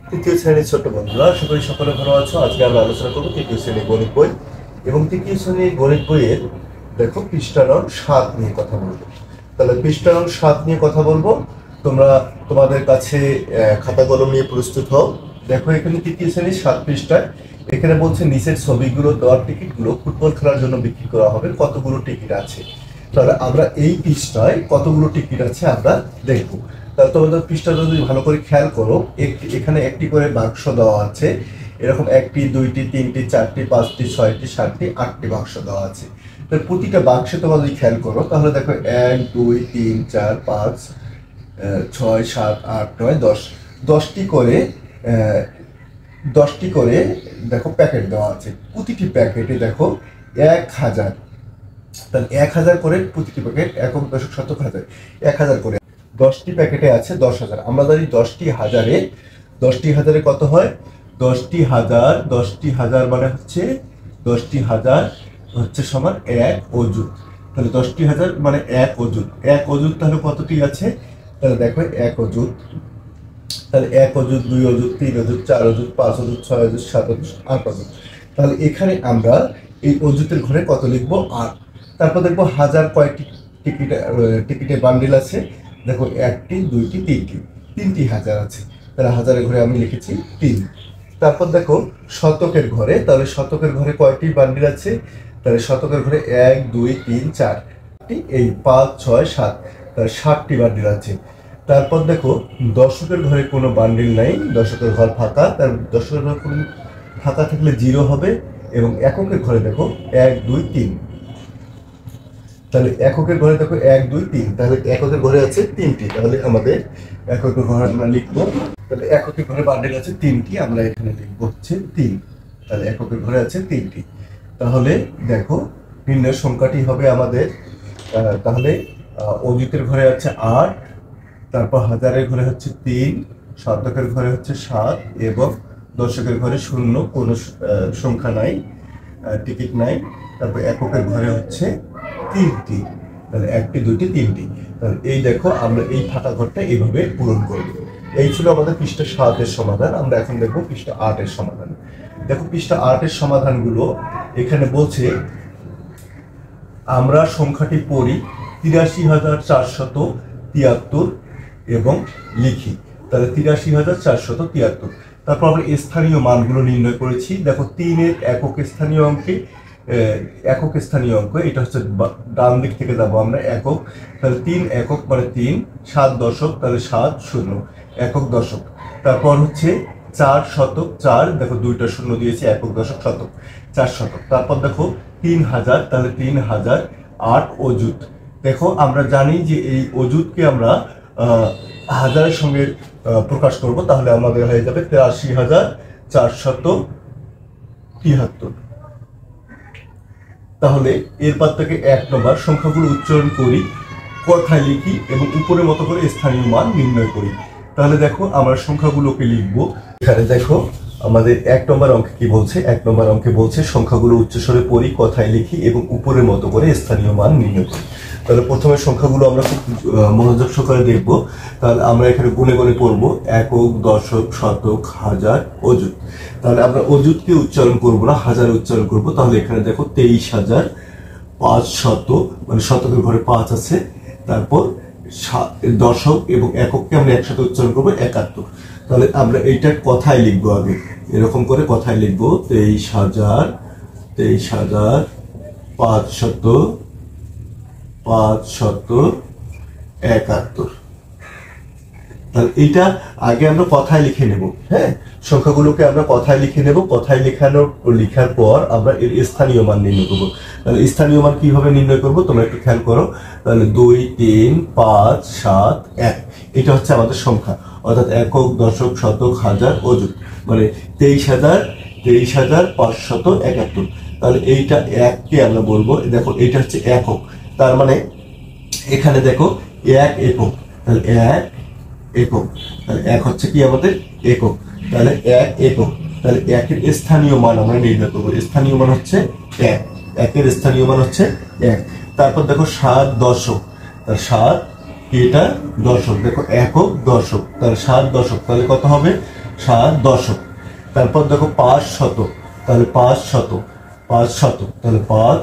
তৃতীয় শ্রেণীর ছোট বন্ধুরা, আশা করি সকলে ভালো আছো। আজকে আমরা আলোচনা করবো তৃতীয় শ্রেণীর গণিত বই এবং তৃতীয় শ্রেণীর গণিত বইয়ের দেখো পৃষ্ঠা নং 7 নিয়ে কথা বলবো। তাহলে পৃষ্ঠা নং 7 নিয়ে কথা বলবো। তোমরা তোমাদের কাছে খাতা কলম নিয়ে প্রস্তুত হও। দেখো এখানে তৃতীয় শ্রেণীর 7 পৃষ্ঠায় এখানে বলছে নিচের ছবিগুলো দেওয়ার টিকিটগুলো ফুটবল খেলার জন্য বিক্রি করা হবে, কতগুলো টিকিট আছে। তাহলে আমরা এই পৃষ্ঠায় কতগুলো টিকিট আছে আমরা দেখবো। তাহলে তোমাদের পৃষ্ঠাটা যদি ভালো করে খেয়াল করো, এখানে একটি করে বাক্স দেওয়া আছে। এরকম 1টি 2টি 3টি 4টি 5টি 6টি 7টি 8টি বাক্স দেওয়া আছে। তাহলে প্রতিটা বাক্সে তোমরা যদি খেয়াল করো তাহলে দেখো 1 2 3 4 5 6 7 8 9 10 10টি করে দেখো প্যাকেট দেওয়া আছে। প্রতিটি প্যাকেটে দেখো 1000। তাহলে 1000 করে প্রতিটি প্যাকেট, একক দশক শতক হাজার, 1000 করে 10টি প্যাকেটে আছে 10,000। আমরা জানি 10টি হাজারে কত হয়? 10টি হাজার মানে হচ্ছে 10,000 হচ্ছে সমান 1 অযুত। তাহলে 10,000 মানে 1 অযুত। 1 অযুত তাহলে কতটি আছে? তাহলে দেখো 1 অযুত, তাহলে 1 অযুত 2 অযুত 3 অযুত 4 অযুত 5 অযুত 6 অযুত 7 অযুত 8 অযুত। তাহলে এখানে আমরা এই অযুতের ঘরে কত লিখবো? 8। তারপর দেখবো হাজার কয়টি টিকিটের বান্ডিল আছে। দেখো 1টি 2টি 3টি হাজার আছে। তাহলে হাজারের ঘরে আমি লিখেছি 3। তারপর দেখো শতকের ঘরে, তাহলে শতকের ঘরে কয়টি বান্ডিল আছে? তাহলে শতকের ঘরে 1 2 3 4, এই 5 6 7, তাহলে 7টি বান্ডিল আছে। তারপর দেখো দশকের ঘরে কোনো বান্ডিল নাই, দশকের ঘর ফাঁকা। তার দশকের ঘরে কোনো ফাঁকা থাকলে 0 হবে। এবং এককের ঘরে দেখো 1 2 3, তাহলে এককের ঘরে দেখো 1 2 3, তাহলে এককের ঘরে আছে 3টি। তাহলে আমাদের এককের ঘরে আমরা লিখবো, তাহলে এককের ঘরে বান্ডিল আছে 3টি, আমরা এখানে লিখবো হচ্ছে 3। তাহলে এককের ঘরে আছে 3টি। তাহলে দেখো নির্ণয় সংখ্যাটি হবে আমাদের, তাহলে অযুতের ঘরে আছে 8, তারপর হাজারের ঘরে হচ্ছে 3, শতকের ঘরে হচ্ছে 7 এবং দশকের ঘরে 0, কোনো সংখ্যা নাই, টিকিট নাই। তারপর এককের ঘরে হচ্ছে 3টি, তাহলে 1টি 2টি 3টি। তাহলে এই দেখো আমরা এই ফাঁকা ঘরটা এইভাবে পূরণ করব। এই ছিল আমাদের পৃষ্ঠা 7-এর সমাধান। আমরা এখন দেখবো পৃষ্ঠা 8-এর সমাধান। দেখো পৃষ্ঠা 8-এর সমাধানগুলো এখানে বলছে আমরা সংখ্যাটি পড়ি 83,473 এবং লিখি। তাহলে 83,473। তারপর আমরা স্থানীয় মানগুলো নির্ণয় করেছি। দেখো 3-এর একক স্থানীয় অঙ্কে, একক স্থানীয় অঙ্ক এটা হচ্ছে ডান দিক থেকে যাবো আমরা একক। তাহলে 3 একক মানে 3, 7 দশক তাহলে 7 0 একক দশক। তারপর হচ্ছে 4 শতক 4, দেখো 2টা শূন্য দিয়েছি, একক দশক শতক 4 শতক। তারপর দেখো 3000, তাহলে 3000 8 অযুত। দেখো আমরা জানি যে এই অযুতকে আমরা হাজারের সঙ্গে প্রকাশ করব, তাহলে আমাদের হয়ে যাবে 83,473। তাহলে এরপর থেকে 1 নম্বর সংখ্যাগুলো উচ্চারণ করি, কথায় লিখি এবং উপরের মতো করে স্থানীয় মান নির্ণয় করি। তাহলে দেখো আমরা সংখ্যাগুলোকে লিখবো। এখানে দেখো আমাদের 1 নম্বর অঙ্কে কি বলছে? 1 নম্বর অঙ্কে বলছে সংখ্যাগুলো উচ্চস্বরে পড়ি, কথায় লিখি এবং উপরের মতো করে স্থানীয় মান নির্ণয় করি। তাহলে প্রথমে সংখ্যাগুলো আমরা খুব মনোযোগ সহকারে দেখবো। তাহলে আমরা এখানে গুণে গুণে পড়বো একক দশক শতক হাজার অযুত। তাহলে আমরা অযুতকে উচ্চারণ করবো না, হাজার উচ্চারণ করবো। তাহলে এখানে দেখো 23,500, মানে শতকের ঘরে 5 আছে। তারপর দশক এবং একককে আমরা একসাথে উচ্চারণ করবো 71। তাহলে আমরা এইটা কথায় লিখবো আগে, এরকম করে কথায় লিখবো 23,571। তাহলে এইটা আগে আমরা কথায় লিখে নেব। হ্যাঁ, সংখ্যাগুলোকে আমরা কথায় লিখে নেব। কথায় লেখার পর আমরা এর স্থানীয় মান নির্ণয় করবো। তাহলে স্থানীয় মান কিভাবে নির্ণয় করবো তোমরা একটু খেয়াল করো। তাহলে 2 3 5 7 1, এটা হচ্ছে আমাদের সংখ্যা, অর্থাৎ একক দশক শতক হাজার অযুত, মানে 23,571। তাহলে এইটা 1কে আমরা বলবো, দেখো এটা হচ্ছে একক, তার মানে এখানে দেখো 1 একক। তাহলে 1 একক, তাহলে 1 হচ্ছে কি আমাদের একক। তাহলে 1 একক, তাহলে 1-এর স্থানীয় মান আমরা নির্ণয় করবো। স্থানীয় মান হচ্ছে 1, 1-এর স্থানীয় মান হচ্ছে 1। তারপর দেখো 7 দশক, তাহলে 7 এটা দশক, দেখো একক দশক, তাহলে 7 দশক, তাহলে কত হবে 7 দশক। তারপর দেখো 5 শতক, তাহলে 5 শতক, 5 শতক, তাহলে 5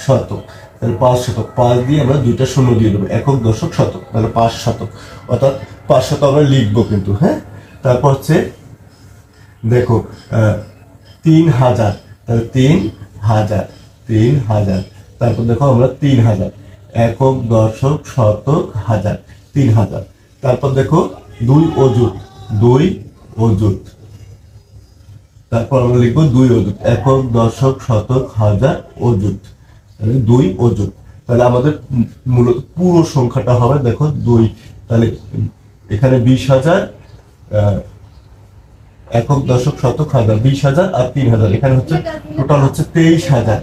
শতক, তাহলে 5 শতক, 5 দিয়ে আমরা দুইটা শূন্য দিয়ে দেবো, একক দশক শতক, তাহলে 5 শতক, অর্থাৎ 5 শতক আমরা লিখবো কিন্তু। হ্যাঁ, তারপর হচ্ছে দেখো 3000, তাহলে 3000, 3000, তারপর দেখো আমরা 3000, একক দশক শতক হাজার, 3000, তারপর দেখো 2 অযুত, 2 অযুত, তারপর আমরা লিখবো 2 অযুত, একক দশক শতক হাজার অযুত, তাহলে 2 অযুত। তাহলে আমাদের মূলত পুরো সংখ্যাটা হবে দেখো 2, তাহলে এখানে 20,000, একক দশক শতক হাজার, 20,000 আর 3000, এখানে হচ্ছে টোটাল হচ্ছে 23,000,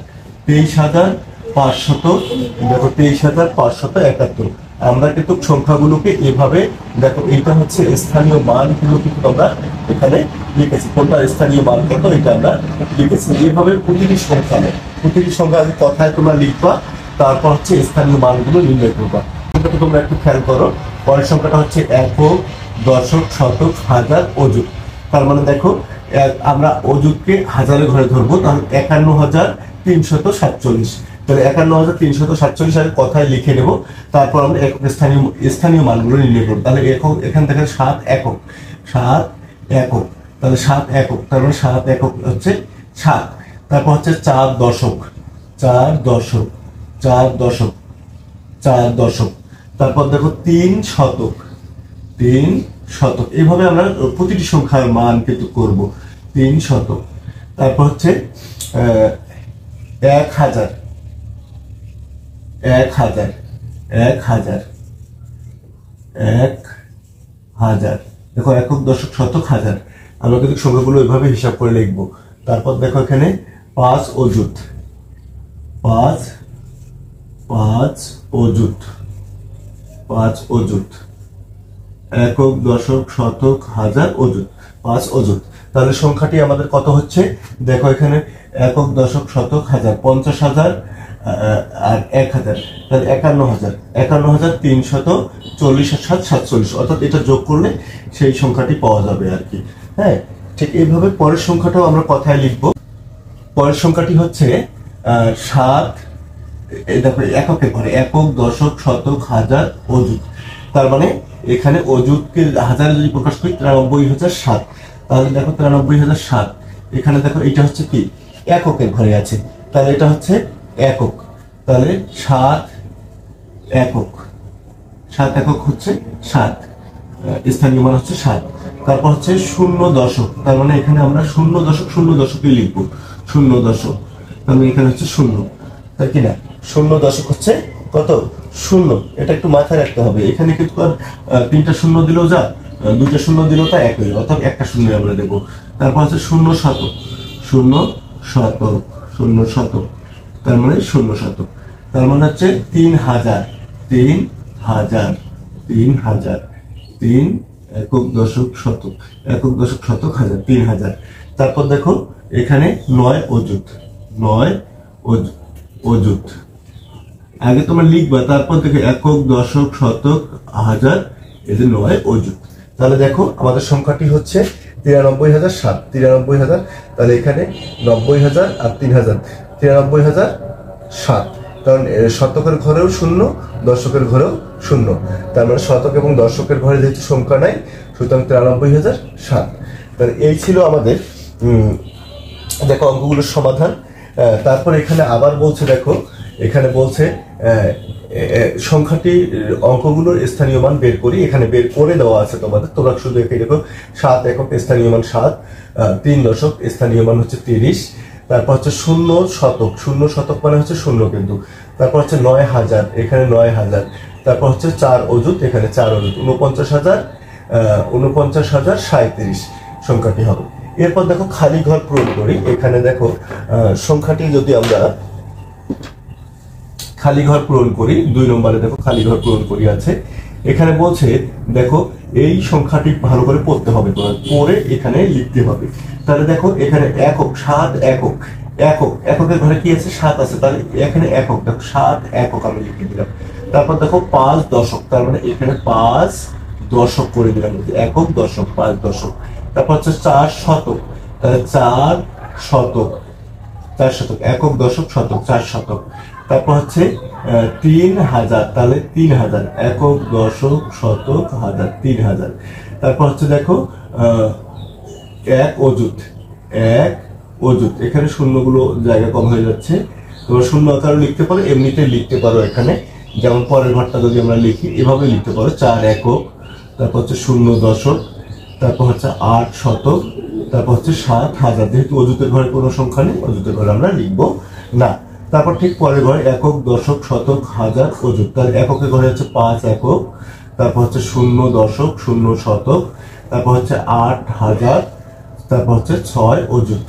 23,500, দেখো 23,571। আমরা কিন্তু সংখ্যাগুলোকে এভাবে দেখো, এটা হচ্ছে স্থানীয় মানগুলো কিন্তু আমরা এখানে লিখেছি, কোনটা স্থানীয় মান কত এটা আমরা লিখেছি। এইভাবে প্রতিটি সংখ্যা আগে কথায় তোমরা লিখবা, তারপর হচ্ছে স্থানীয় মানগুলো নির্ণয় করবা। এটা তোমরা একটু খেয়াল করো। পরের সংখ্যাটা হচ্ছে একক দশক শতক হাজার অযুত। তার মানে দেখো আমরা অযুতকে হাজারের ঘরে ধরবো, তাহলে 51,347, তাহলে 51,347 আগে কথায় লিখে নেব, তারপর আমরা একক স্থানীয় মানগুলো নির্ণয় করবো। তাহলে এখান থেকে 7 একক, 7 একক, তাহলে 7 একক, তার মানে 7 একক হচ্ছে 7। তারপর হচ্ছে 4 দশক, 4 দশক, 4 দশক, 4 দশক, তারপর দেখো 3 শতক, 3 শতক। এইভাবে আমরা প্রতিটি সংখ্যার মান কিন্তু করব। 3 শতক, তারপর হচ্ছে 1000, 1000, 1000, 1000, দেখো একক দশক শতক হাজার। আমরা কিন্তু সংখ্যাগুলো এভাবে হিসাব করে লিখবো। তারপর দেখো এখানে 5 অযুত, 5 অযুত, 5 অযুত, একক দশক শতক হাজার অযুত, 5 অযুত। তাহলে সংখ্যাটি আমাদের কত হচ্ছে দেখো, এখানে একক দশক শতক হাজার, 50,000 আর 1000, তাহলে 51,000, 51,340 আর 747, অর্থাৎ এটা যোগ করলে সেই সংখ্যাটি পাওয়া যাবে আর কি। হ্যাঁ, ঠিক এইভাবে পরের সংখ্যাটাও আমরা কথায় লিখবো। পরের সংখ্যাটি হচ্ছে 7, দেখো এককের ঘরে, একক দশক শতক হাজার অযুত। তার মানে এখানে অযুতকে হাজারে যদি প্রকাশ করি 93,007, তাহলে দেখো 93,007, এখানে দেখো এটা হচ্ছে কি এককের ঘরে আছে, তাহলে এটা হচ্ছে একক, তাহলে 7 একক, 7 একক হচ্ছে 7, স্থানীয় মান হচ্ছে 7। তারপর হচ্ছে 0 দশক, তার মানে এখানে আমরা 0 দশক 0 দশকে লিখবো, 0 দশক, তার মানে এখানে হচ্ছে 0, তাই কিনা? 0 দশক হচ্ছে কত? 0। এটা একটু মাথায় রাখতে হবে। এখানে কিন্তু আর 3টা শূন্য দিলেও যা, 2টা শূন্য দিলেও তা একই, অর্থাৎ একটা শূন্য আমরা দেবো। তারপর হচ্ছে 0 শতক, 0 শতক, 0 শতক, তার মানে 0 শতক, তার মানে হচ্ছে 3,000, 3,000, 3,000, 3 একক দশক শতক, একক দশক শতক হাজার, 3,000। তারপর দেখো এখানে 9 অযুত, 9 অযুত, আগে তোমরা লিখবা, তারপর দেখো একক দশক শতক হাজার, এই যে 9 অযুত। তাহলে দেখো আমাদের সংখ্যাটি হচ্ছে 93,007, 93,000, তাহলে এখানে 90,000 আর 3,000, 93,007, কারণ শতকের ঘরেও 0, দশকের ঘরেও 0, তার মানে শতক এবং দশকের ঘরে যেহেতু সংখ্যা নাই, সুতরাং 93,007। তাহলে এই ছিল আমাদের দেখো অঙ্কগুলোর সমাধান। তারপর এখানে আবার বলছে, দেখো এখানে বলছে সংখ্যাটি অঙ্কগুলোর স্থানীয় মান বের করি, এখানে বের করে দেওয়া আছে তোমাদের, তোমরা শুধু এখানে দেখো 7 একক স্থানীয় মান 7, 3 দশক স্থানীয় মান হচ্ছে 30, তারপর হচ্ছে 0 শতক, 0 শতক মানে হচ্ছে 0 কিন্তু, তারপর হচ্ছে 9,000, এখানে 9,000, তারপর হচ্ছে 4 অযুত, এখানে 4 অযুত, 49,37 সংখ্যাটি হবে। এরপর দেখো খালি ঘর পূরণ করি। এখানে দেখো সংখ্যাটি যদি আমরা খালি ঘর পূরণ করি, 2 নম্বরে দেখো খালি ঘর পূরণ করি আছে। এখানে বলছে দেখো এই সংখ্যাটি ভালো করে পড়তে হবে, পড়ে এখানে লিখতে হবে। তাহলে দেখো এখানে একক, 7 একক, এককের ঘরে কি আছে? 7 আছে, তাহলে এখানে একক, দেখো 7 একক আমি লিখে দিলাম। তারপর দেখো 5 দশক, তার মানে এখানে 5 দশক করে দিলাম, একক দশক 5 দশক। তারপর হচ্ছে 4 শতক, তাহলে 4 শতক, 4 শতক, একক দশক শতক 4 শতক। তারপর হচ্ছে 3000, তাহলে 3000, একক দশক শতক হাজার, 3000। তারপর হচ্ছে দেখো এক অযুত, এক অযুত, এখানে শূন্যগুলো জায়গা কম হয়ে যাচ্ছে, তোমরা শূন্য আকারে লিখতে পারো, এমনিতে লিখতে পারো এখানে, যেমন পরের ঘরটা যদি আমরা লিখি এভাবে লিখতে পারো, 4 একক, তারপর হচ্ছে 0 দশক, তারপর হচ্ছে 8 শতক, তারপর হচ্ছে 7000। যেহেতু অযুতের ঘরে কোনো সংখ্যা নেই, অযুতের ঘরে আমরা লিখবো না। তারপর ঠিক পরের ঘরে একক দশক শতক হাজার অযুত, তাহলে এককের ঘরে হচ্ছে 5 একক, তারপর হচ্ছে 0 দশক 0 শতক, তারপর হচ্ছে 8000, তারপর হচ্ছে 6 অযুত।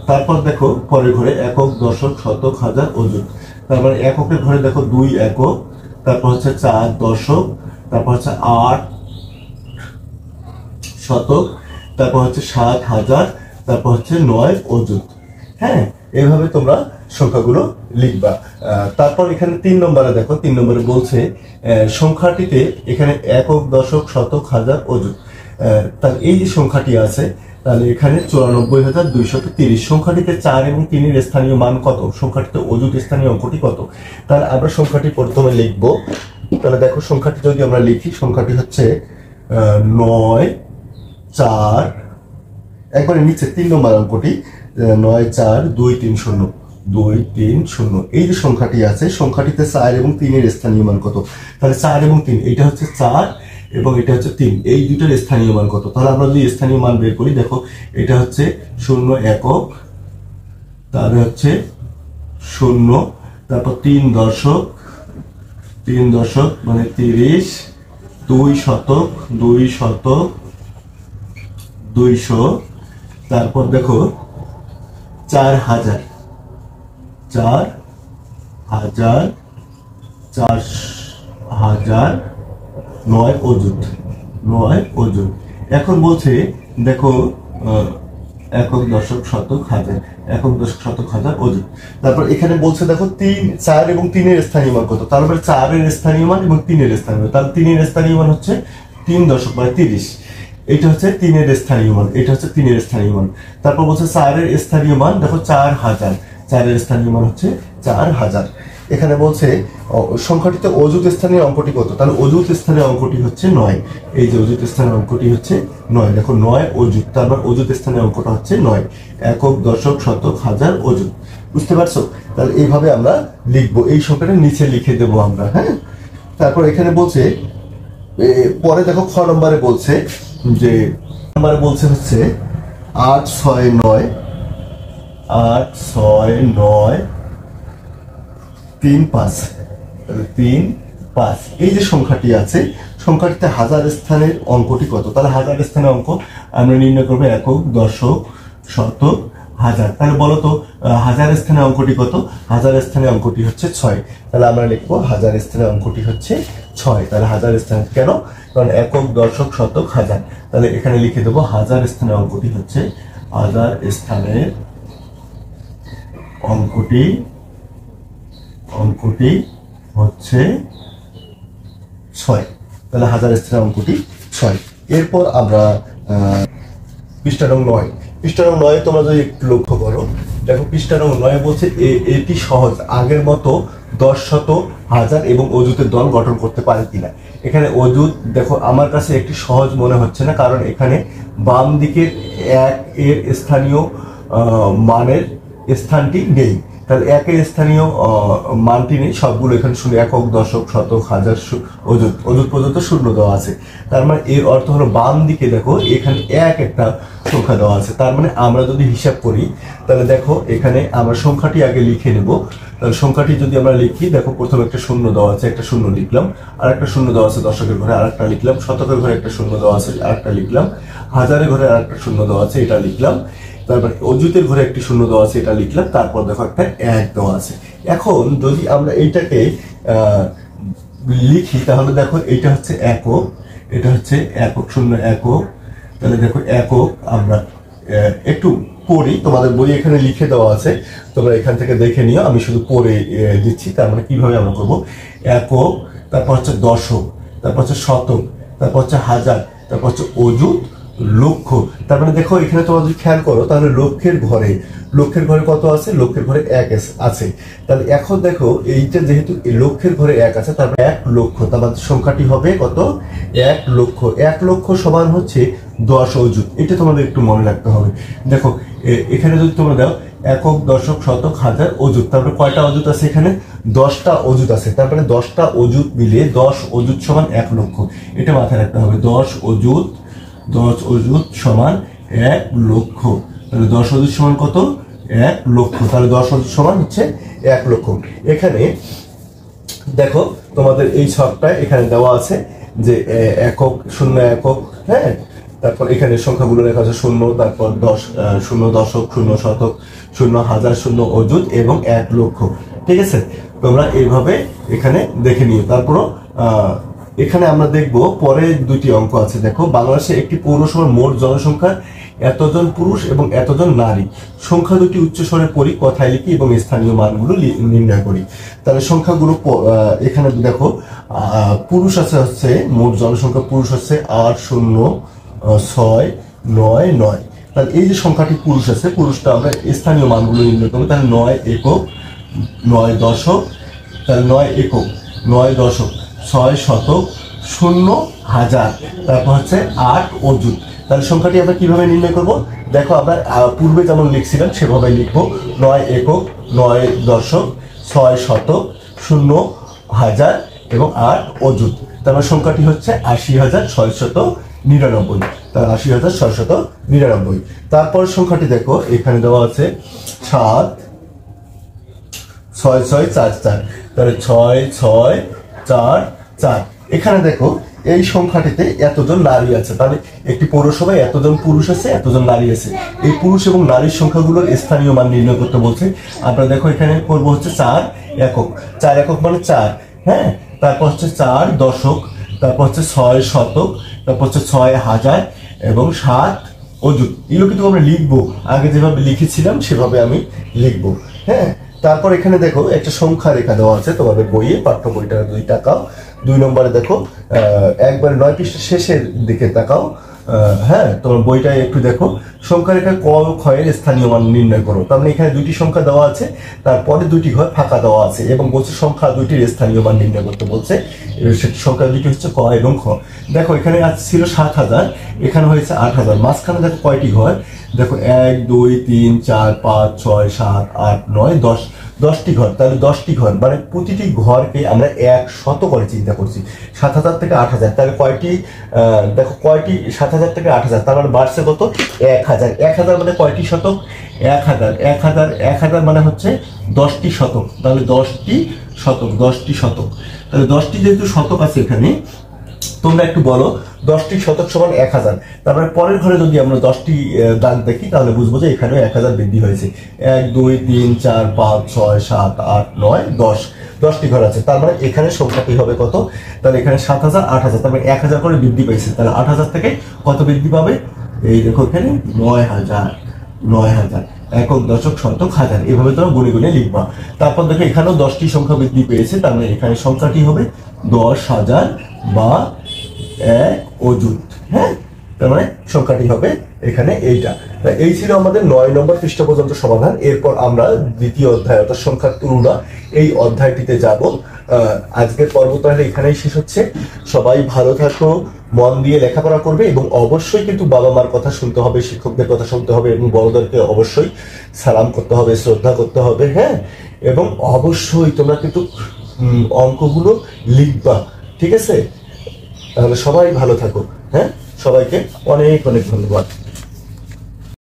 তারপর দেখো পরের ঘরে একক দশক শতক হাজার অযুত, তারপরে এককের ঘরে দেখো 2 একক, তারপর হচ্ছে 4 দশক, তারপর হচ্ছে 8 শতক, তারপর হচ্ছে 7000, তারপর হচ্ছে 9 অযুত। হ্যাঁ, এইভাবে তোমরা সংখ্যাগুলো লিখবা। তারপর এখানে 3 নম্বরে দেখো, 3 নম্বরে বলছে সংখ্যাটিতে এখানে একক দশক শতক হাজার অযুত। তাহলে এই যে সংখ্যাটি আছে, তাহলে এখানে 94,230। সংখ্যাটিতে 4 এবং 3 এর স্থানীয় মান কত? সংখ্যাটিতে অযুত স্থানীয় অঙ্কটি কত? তাহলে আমরা সংখ্যাটি প্রথমে লিখব। তাহলে দেখো সংখ্যাটি যদি আমরা লিখি, সংখ্যাটি হচ্ছে 9 4, একবারে নিচে 3 নম্বর অঙ্কটি 9 4 2 3 0, 2 3 0। এই যে সংখ্যাটি আছে, সংখ্যাটিতে 4 এবং 3 এর স্থানীয় মান কত? তাহলে 4 এবং 3, এটা হচ্ছে 4 এবং এটা হচ্ছে 3, এই দুটোর স্থানীয় মান কত? তাহলে আমরা যদি স্থানীয় মান বের করি, দেখো এটা হচ্ছে 0 একক, তাহলে হচ্ছে 0, তারপর 3 দশক, 3 দশক মানে 30, 2 শতক, 2 শতক 200, তারপর দেখো 4000, 4000, 4000, 9 অযুত, 9 অযুত। এখন বলছে দেখো একক দশক শতক হাজার, একক দশক শতক হাজার অযুত। তারপর এখানে বলছে দেখো 3 4 এবং 3 এর স্থানীয় মান কত? তারপরে 4 এর স্থানীয় মান এবং 3 এর স্থানীয় মান, তাহলে 3 এর স্থানীয় মান হচ্ছে 3 দশক মানে 30, এটা হচ্ছে 3 এর স্থানীয় মান, এটা হচ্ছে 3 এর স্থানীয় মান। তারপর বলছে 4 এর স্থানীয় মান দেখো 4000, 4 এর স্থানীয় মান হচ্ছে 4000। এখানে বলছে সংখ্যাটিতে অযুত স্থানীয় অঙ্কটি কত? তাহলে অযুত স্থানীয় অঙ্কটি হচ্ছে 9, এই যে অযুত স্থানীয় অঙ্কটি হচ্ছে 9, দেখো 9 অযুত, তারপর অযুত স্থানীয় অঙ্কটা হচ্ছে 9, একক দশক শতক হাজার অযুত। বুঝতে পারছো? তাহলে এইভাবে আমরা লিখবো, এই সংখ্যাটা নিচে লিখে দেবো আমরা। হ্যাঁ, তারপর এখানে বলছে পরে দেখো খ নম্বরে বলছে যে নম্বরে বলছে হচ্ছে 8 6 9, 8 6 9 3 5, 3 5। এই যে সংখ্যাটি আছে, সংখ্যাটিতে হাজার স্থানের অঙ্কটি কত? তাহলে হাজার স্থানের অঙ্ক আমরা নির্ণয় করবো একক দশক শতক হাজার। তাহলে বলো তো হাজার স্থানের অঙ্কটি কত? হাজার স্থানের অঙ্কটি হচ্ছে 6, তাহলে আমরা লিখবো হাজার স্থানের অঙ্কটি হচ্ছে 6। তাহলে হাজার স্থান কেন? কারণ একক দশক শতক হাজার, তাহলে এখানে লিখে দেবো হাজার স্থানের অঙ্কটি হচ্ছে, হাজার স্থানের অঙ্কটি হচ্ছে 6, তাহলে হাজার স্থানের অঙ্কটি 6। এরপর আমরা পৃষ্ঠা নং 9, পৃষ্ঠা নং 9 তোমরা যদি একটু লক্ষ্য করো, দেখো পৃষ্ঠা নং 9 বলছে এটি সহজ আগের মতো 10 শত হাজার এবং অযুতের দল গঠন করতে পারে কিনা। এখানে অযুত দেখো আমার কাছে একটি সহজ মনে হচ্ছে না, কারণ এখানে বাম দিকের 1 এর স্থানীয় মানের স্থানটি নেই, তাহলে 1 এর স্থানীয় মানটি নেই, সবগুলো এখানে শুধু একক দশক শতক হাজার অযুত, অযুত পর্যন্ত শূন্য দেওয়া আছে। তার মানে এর অর্থ হলো বাম দিকে দেখো এখানে 1 একটা সংখ্যা দেওয়া আছে। তার মানে আমরা যদি হিসাব করি, তাহলে দেখো এখানে আমরা সংখ্যাটি আগে লিখে নেব। তাহলে সংখ্যাটি যদি আমরা লিখি, দেখো প্রথমে একটা শূন্য দেওয়া আছে, একটা শূন্য লিখলাম, আর একটা শূন্য দেওয়া আছে দশকের ঘরে, আর একটা লিখলাম, শতকের ঘরে একটা শূন্য দেওয়া আছে, আর একটা লিখলাম, হাজারের ঘরে আর একটা শূন্য দেওয়া আছে, এটা লিখলাম, তারপর অযুতের ঘরে একটি শূন্য দেওয়া আছে, এটা লিখলাম, তারপর দেখো একটা 1 দেওয়া আছে। এখন যদি আমরা এইটাকে লিখি, তাহলে দেখো এটা হচ্ছে একক, এটা হচ্ছে একক শূন্য একক, তাহলে দেখো একক আমরা একটু পড়ি, তোমাদের বই এখানে লিখে দেওয়া আছে, তোমরা এখান থেকে দেখে নিও, আমি শুধু পড়ে দিচ্ছি। তার মানে কিভাবে আমরা করবো, একক, তারপর হচ্ছে দশক, তারপর হচ্ছে শতক, তারপর হচ্ছে হাজার, তারপর হচ্ছে অযুত, লক্ষ। তার মানে দেখো এখানে তোমরা যদি খেয়াল করো তাহলে লক্ষের ঘরে কত আছে? লক্ষের ঘরে 1 আছে। তাহলে এখন দেখো এইটা যেহেতু লক্ষের ঘরে 1 আছে, তারপরে 1 লক্ষ, তারপর সংখ্যাটি হবে কত? 1 লক্ষ। 1 লক্ষ সমান হচ্ছে 10 অযুত। এটা তোমাদের একটু মনে রাখতে হবে। দেখো এখানে যদি তোমরা দাও একক, দশক, শতক, হাজার, অযুত, তারপরে কয়টা অযুত আছে? এখানে 10টা অযুত আছে। তারপরে 10টা অযুত মিলে 10 অযুত সমান 1 লক্ষ। এটা মাথায় রাখতে হবে। 10 অযুত সমান 1 লক্ষ। তাহলে 10 অযুত সমান কত? 1 লক্ষ। তাহলে 10 অযুত সমান হচ্ছে 1 লক্ষ। এখানে দেখো তোমাদের এই ছকটায় এখানে দেওয়া আছে যে একক, শূন্য একক, হ্যাঁ, তারপর এখানে সংখ্যাগুলো লেখা আছে 0, তারপর 10, 0 দশক, 0 শতক, 0 হাজার, 0 অযুত এবং 1 লক্ষ। ঠিক আছে, তোমরা এইভাবে এখানে দেখে নিও। তারপর এখানে আমরা দেখব পরে দুটি অঙ্ক আছে। দেখো বাংলাদেশে একটি পৌরসভার মোট জনসংখ্যা এতজন পুরুষ এবং এতজন নারী, সংখ্যা দুটি উচ্চ স্বরে পড়ি, কথায় লিখি এবং স্থানীয় মানগুলো নির্ণয় করি। তাহলে সংখ্যাগুলো এখানে দেখো পুরুষ আছে হচ্ছে, মোট জনসংখ্যা পুরুষ হচ্ছে 80699। তাহলে এই যে সংখ্যাটি পুরুষ আছে, পুরুষটা আমরা স্থানীয় মানগুলো নির্ণয় করবো। তাহলে 9 একক, 9 দশক, তাহলে 9 একক, 9 দশক, 6 শতক, 0 হাজার, তারপর হচ্ছে 8 অযুত। তাহলে সংখ্যাটি আমরা কিভাবে নির্ণয় করব? দেখো আমরা পূর্বে যেমন লিখছিলাম সেভাবে লিখবো। 9 একক, 9 দশক, 6 শতক, 0 হাজার এবং 8 অযুত। তারপর সংখ্যাটি হচ্ছে 80,699। তাহলে 80,699। তারপর সংখ্যাটি দেখো এখানে দেওয়া আছে 7 6 6 4 4। তাহলে 6 6 4 4। এখানে দেখো এই সংখ্যাটিতে এতজন নারী আছে। তাহলে একটি পৌরসভায় এতজন পুরুষ আছে, এতজন নারী আছে। এই পুরুষ এবং নারীর সংখ্যাগুলোর স্থানীয় মান নির্ণয় করতে বলছে। আমরা দেখো এখানে করবো হচ্ছে 4 একক। 4 একক মানে 4, হ্যাঁ, তারপর হচ্ছে 4 দশক, তারপর হচ্ছে 6 শতক, তারপর হচ্ছে 6 হাজার এবং 7 অযুত। এগুলো কিন্তু আমরা লিখবো, আগে যেভাবে লিখেছিলাম সেভাবে আমি লিখবো, হ্যাঁ। তারপর এখানে দেখো একটা সংখ্যা রেখা দেওয়া আছে তোমাদের বইয়ে, পাঠ্য বইটা 2 টাকাও। 2 নম্বরে দেখো একবারে 9 পৃষ্ঠা শেষের দিকে তাকাও, হ্যাঁ, তোমার বইটায় একটু দেখো সংখ্যা রেখা ক ক্ষয়ের স্থানীয় মান নির্ণয় করো। তার মানে এখানে 2টি সংখ্যা দেওয়া আছে, তারপরে 2টি ঘর ফাঁকা দেওয়া আছে এবং বলছে সংখ্যা 2টির স্থানীয় মান নির্ণয় করতে বলছে। সংখ্যা 2টি হচ্ছে ক এবং খ। দেখো এখানে আজ ছিল 7,000, এখানে হয়েছে 8,000। মাঝখানে দেখো কয়টি ঘর? দেখো 1 2 3 4 5 6 7 8 9 10, 10টি ঘর। তাহলে 10টি ঘর মানে প্রতিটি ঘরকে আমরা 100 করে চিন্তা করছি। 7,000 থেকে 8,000, তাহলে কয়টি? দেখো কয়টি? 7,000 থেকে 8,000, তার মানে বাড়ছে কত? 1,000। 1,000 মানে কয়টি শতক? 1,000। 1,000 মানে হচ্ছে 10টি শতক। তাহলে 10টি শতক, 10টি শতক। তাহলে 10টি যেহেতু শতক আছে এখানে, তোমরা একটু বলো 10টি শতক সমান 1,000। তারপরে পরের ঘরে যদি আমরা 10টি দাগ দেখি তাহলে বুঝবো যে এখানেও 1,000 বৃদ্ধি হয়েছে। 1 2 3 4 5 6 7 8 9 10, 10টি ঘর আছে। তার মানে এখানে সংখ্যাটি হবে কত? তাহলে এখানে 7,000 8,000, তার মানে 1,000 করে বৃদ্ধি পেয়েছে। তাহলে 8,000 থেকে কত বৃদ্ধি পাবে? এই দেখো এখানে 9,000, 9,000 একক, দশক, শতক, হাজার, এভাবে তোমরা গুনে গুনে লিখবা। তারপর দেখো এখানেও 10টি সংখ্যা বৃদ্ধি পেয়েছে, তার মানে এখানে সংখ্যাটি হবে 10,000 বা 1 অযুত, হ্যাঁ। তার মানে সংখ্যাটি হবে এখানে এইটা। এই ছিল আমাদের 9 নম্বর পৃষ্ঠা পর্যন্ত সমাধান। এরপর আমরা দ্বিতীয় অধ্যায় অর্থাৎ সংখ্যার তুলনা, এই অধ্যায়টিতে যাব। আজকের পর্ব তাহলে এখানেই শেষ হচ্ছে। সবাই ভালো থাকো, মন দিয়ে লেখাপড়া করবে এবং অবশ্যই কিন্তু বাবা মার কথা শুনতে হবে, শিক্ষকদের কথা শুনতে হবে এবং বড়দেরকে অবশ্যই সালাম করতে হবে, শ্রদ্ধা করতে হবে, হ্যাঁ। এবং অবশ্যই তোমরা কিন্তু অঙ্কগুলো লিখবা, ঠিক আছে? তাহলে সবাই ভালো থাকো, হ্যাঁ। সবাইকে অনেক অনেক ধন্যবাদ।